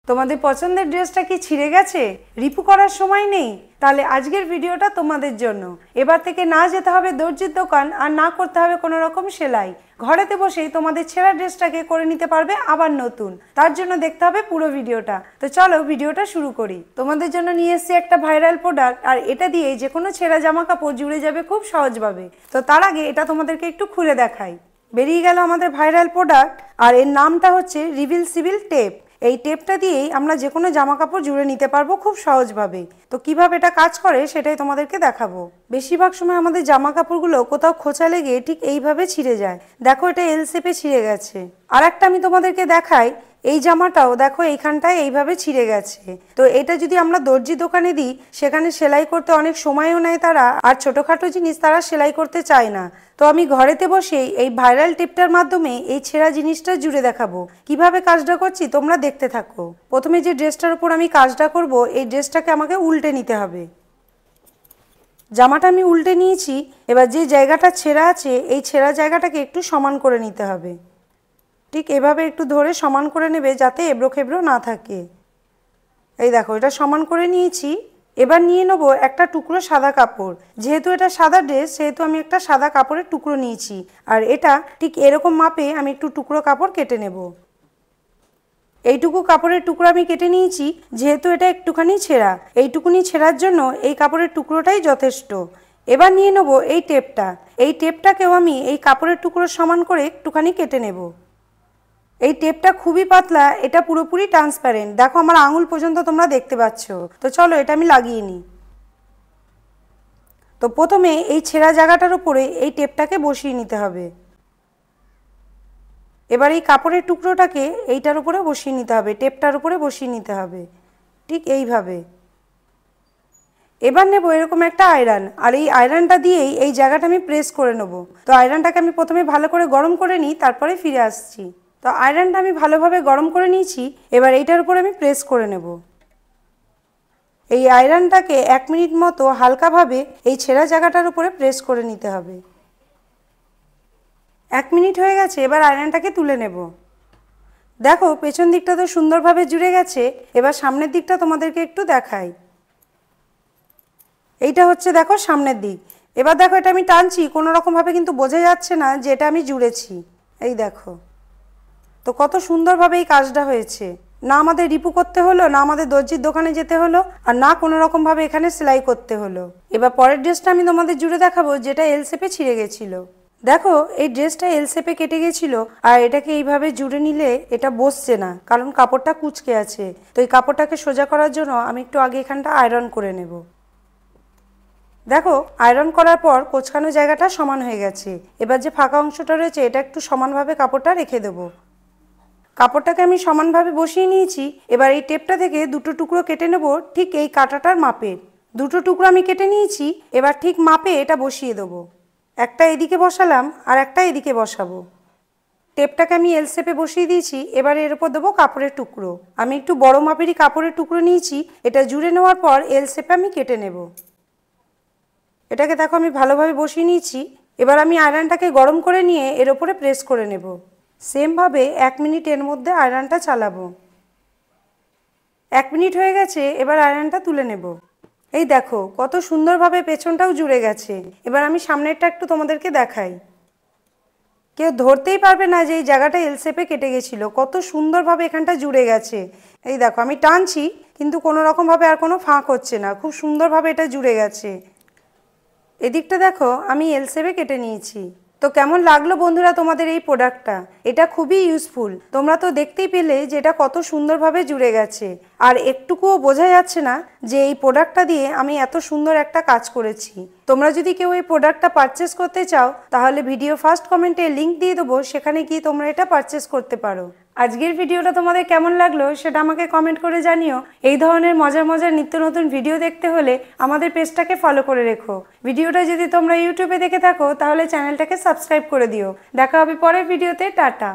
তোমাদের পছন্দের ড্রেসটা কি ছিঁড়ে গেছে, রিপু করার সময় নেই? তাহলে আজকের ভিডিওটা তোমাদের জন্য। এবার থেকে না যেতে হবে দর্জির দোকান আর না করতে হবে কোনো রকম সেলাই, ঘরেতে বসেই তোমাদের ছেঁড়া ড্রেসটাকে করে নিতে পারবে আবার নতুন। তার জন্য দেখতে হবে পুরো ভিডিওটা। তো চলো ভিডিওটা শুরু করি। তোমাদের জন্য নিয়ে এসেছি একটা ভাইরাল প্রোডাক্ট, আর এটা দিয়ে যে কোনো ছেঁড়া জামা কাপড় জুড়ে যাবে খুব সহজভাবে। তো তার আগে এটা তোমাদেরকে একটু খুলে দেখাই। বেরিয়ে গেল আমাদের ভাইরাল প্রোডাক্ট, আর এর নামটা হচ্ছে রিভিলসিবল টেপ। এই টেপটা দিয়েই আমরা যে কোনো জামা কাপড় জুড়ে নিতে পারবো খুব সহজভাবে। তো কিভাবে এটা কাজ করে সেটাই তোমাদেরকে দেখাবো। বেশিরভাগ সময় আমাদের জামা কাপড়গুলো কোথাও খোঁচা লেগে ঠিক এইভাবে ছিঁড়ে যায়। দেখো এটা এল শেপে ছিঁড়ে গেছে। আর একটা আমি তোমাদেরকে দেখাই, এই জামাটাও দেখো এইখানটায় এইভাবে ছিঁড়ে গেছে। তো এটা যদি আমরা দর্জি দোকানে দিই, সেখানে সেলাই করতে অনেক সময়ও নেয় তারা, আর ছোটোখাটো জিনিস তারা সেলাই করতে চায় না। তো আমি ঘরেতে বসেই এই ভাইরাল টিপটার মাধ্যমে এই ছেঁড়া জিনিসটা জুড়ে দেখাবো। কিভাবে কাজটা করছি তোমরা দেখতে থাকো। প্রথমে যে ড্রেসটার উপর আমি কাজটা করব, এই ড্রেসটাকে আমাকে উল্টে নিতে হবে। জামাটা আমি উল্টে নিয়েছি। এবার যে জায়গাটা ছেঁড়া আছে, এই ছেঁড়া জায়গাটাকে একটু সমান করে নিতে হবে। ঠিক এভাবে একটু ধরে সমান করে নেবে, যাতে এবড়ো খেবড়ো না থাকে। এই দেখো এটা সমান করে নিয়েছি। এবার নিয়ে নেব একটা টুকরো সাদা কাপড়। যেহেতু এটা সাদা ড্রেস, সেহেতু আমি একটা সাদা কাপড়ের টুকরো নিয়েছি। আর এটা ঠিক এরকম মাপে আমি একটু টুকরো কাপড় কেটে নেব। এইটুকু কাপড়ের টুকরো আমি কেটে নিয়েছি। যেহেতু এটা একটুখানি ছেঁড়া, এইটুকুনি ছেঁড়ার জন্য এই কাপড়ের টুকরোটাই যথেষ্ট। এবার নিয়ে নেব এই টেপটা। এই টেপটাকেও আমি এই কাপড়ের টুকরো সমান করে একটুখানি কেটে নেব। এই টেপটা খুবই পাতলা, এটা পুরোপুরি ট্রান্সপারেন্ট। দেখো আমার আঙুল পর্যন্ত তোমরা দেখতে পাচ্ছ। তো চলো এটা আমি লাগিয়ে নিই। তো প্রথমে এই ছেঁড়া জায়গাটার উপরে এই টেপটাকে বসিয়ে নিতে হবে। এবার এই কাপড়ের টুকরোটাকে এইটার উপরে বসিয়ে নিতে হবে, টেপটার উপরে বসিয়ে নিতে হবে ঠিক এইভাবে। এবার নেব এরকম একটা আয়রন, আর এই আয়রনটা দিয়েই এই জায়গাটা আমি প্রেস করে নেব। তো আয়রনটাকে আমি প্রথমে ভালো করে গরম করে নিই, তারপরে ফিরে আসছি। তো আয়রনটা আমি ভালোভাবে গরম করে নিয়েছি। এবার এইটার উপরে আমি প্রেস করে নেব। এই আয়রনটাকে 1 মিনিট মতো হালকাভাবে এই ছেঁড়া জায়গাটার উপরে প্রেস করে নিতে হবে। 1 মিনিট হয়ে গেছে। এবার আয়রনটাকে তুলে নেব। দেখো পেছন দিকটা তো সুন্দরভাবে জুড়ে গেছে। এবার সামনের দিকটা তোমাদেরকে একটু দেখাই। এইটা হচ্ছে দেখো সামনের দিক। এবার দেখো এটা আমি টানছি, কোনো রকমভাবে কিন্তু বোঝা যাচ্ছে না যে এটা আমি জুড়েছি। এই দেখো তো কত সুন্দরভাবে এই কাজটা হয়েছে। না আমাদের রিপু করতে হলো, না আমাদের দর্জির দোকানে যেতে হলো, আর না কোনো রকমভাবে এখানে সেলাই করতে হলো। এবার পরের ড্রেসটা আমি তোমাদের জুড়ে দেখাবো, যেটা এল শেপে ছিঁড়ে গেছিলো। দেখো এই ড্রেসটা এল শেপে কেটে গেছিলো, আর এটাকে এইভাবে জুড়ে নিলে এটা বসছে না, কারণ কাপড়টা কুঁচকে আছে। তো এই কাপড়টাকে সোজা করার জন্য আমি একটু আগে এখানটা আয়রন করে নেব। দেখো আয়রন করার পর কোঁচকানো জায়গাটা সমান হয়ে গেছে। এবার যে ফাঁকা অংশটা রয়েছে, এটা একটু সমানভাবে কাপড়টা রেখে দেবো। কাপড়টাকে আমি সমানভাবে বসিয়ে নিয়েছি। এবার এই টেপটা থেকে দুটো টুকরো কেটে নেব, ঠিক এই কাঁটাটার মাপে। দুটো টুকরো আমি কেটে নিয়েছি। এবার ঠিক মাপে এটা বসিয়ে দেবো। একটা এদিকে বসালাম, আর একটা এদিকে বসাবো। টেপটাকে আমি এল শেপে বসিয়ে দিয়েছি। এবার এর উপর দেবো কাপড়ের টুকরো। আমি একটু বড় মাপেরই কাপড়ের টুকরো নিয়েছি। এটা জুড়ে নেওয়ার পর এল শেপে আমি কেটে নেব। এটাকে দেখো আমি ভালোভাবে বসিয়ে নিয়েছি। এবার আমি আয়রনটাকে গরম করে নিয়ে এর উপরে প্রেস করে নেব। সেমভাবে 1 মিনিট এর মধ্যে আয়রনটা চালাবো। 1 মিনিট হয়ে গেছে। এবার আয়রনটা তুলে নেব। এই দেখো কত সুন্দরভাবে পেছনটাও জুড়ে গেছে। এবার আমি সামনেরটা একটু তোমাদেরকে দেখাই। কেউ ধরতেই পারবে না যে এই জায়গাটা এল শেপে কেটে গেছিলো। কত সুন্দরভাবে এখানটা জুড়ে গেছে। এই দেখো আমি টানছি, কিন্তু কোনো রকমভাবে আর কোনো ফাঁক হচ্ছে না। খুব সুন্দরভাবে এটা জুড়ে গেছে। এদিকটা দেখো আমি এল শেপে কেটে নিয়েছি। তো কেমন লাগলো বন্ধুরা তোমাদের এই প্রোডাক্টটা? এটা খুবই ইউজফুল। তোমরা তো দেখতেই পেলে যে এটা কত সুন্দরভাবে জুড়ে গেছে, আর একটুকুও বোঝা যাচ্ছে না যে এই প্রোডাক্টটা দিয়ে আমি এত সুন্দর একটা কাজ করেছি। তোমরা যদি কেউ এই প্রোডাক্টটা পারচেস করতে চাও, তাহলে ভিডিও ফার্স্ট কমেন্টে লিঙ্ক দিয়ে দেবো, সেখানে গিয়ে তোমরা এটা পারচেস করতে পারো। আজকের ভিডিওটা তোমাদের কেমন লাগলো সেটা আমাকে কমেন্ট করে জানিও। এই ধরনের মজার মজার নিত্য নতুন ভিডিও দেখতে হলে আমাদের পেজটাকে ফলো করে রেখো। ভিডিওটা যদি তোমরা ইউটিউবে দেখে থাকো, তাহলে চ্যানেলটাকে সাবস্ক্রাইব করে দিও। দেখা হবে পরের ভিডিওতে। টাটা।